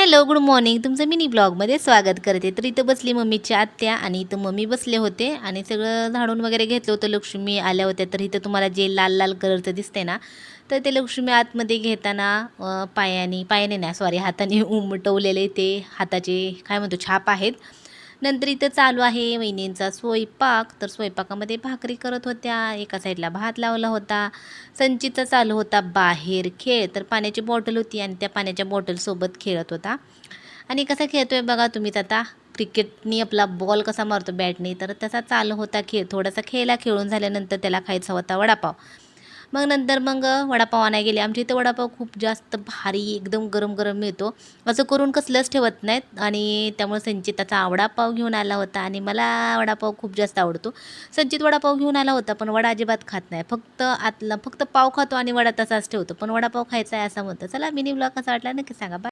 Hello, good morning. तुमचं mini ब्लॉगमध्ये स्वागत करते. तर इथं बसली मम्मीच्या आत्या आणि इथं मम्मी बसले होते आणि सगळं झाडून वगैरे घेतलं होतं. लक्ष्मी आल्या होत्या. तर इथं तुम्हाला जे लाल लाल कलरचं दिसतंय ना, तर ते लक्ष्मी आतमध्ये घेताना पायाने नाही, सॉरी, हाताने उमटवलेले ते हाताचे काय म्हणतो छाप आहेत. नंतर इथं चालू आहे वहिनींचा स्वयंपाक. तर स्वयंपाकामध्ये भाकरी करत होत्या, एका साईडला भात लावला होता. संचितचा चालू होता बाहेर खेळ. तर पाण्याची बॉटल होती आणि त्या पाण्याच्या बॉटलसोबत खेळत होता. आणि कसा खेळतोय बघा तुम्हीच आता. क्रिकेटनी आपला बॉल कसा मारतो बॅटनी, तर तसा चालू होता खेळ. थोडासा खेळून झाल्यानंतर त्याला खायचा होता वडापाव. मग वडापाव आणायला गेले. आमच्या इथं वडापाव खूप जास्त भारी एकदम गरम गरम मिळतो. असं करून कसलंच ठेवत नाहीत आणि त्यामुळे संचिताचा वडापाव घेऊन आला होता आणि मला वडापाव खूप जास्त आवडतो. संचित वडापाव घेऊन आला होता, पण वडा अजिबात खात नाही. फक्त पाव खातो आणि वडा तसाच ठेवतो. पण वडापाव खायचा आहे असं म्हणतो. चला, मिनी ब्लॉग कसा वाटला नक्की सांगा. बाय.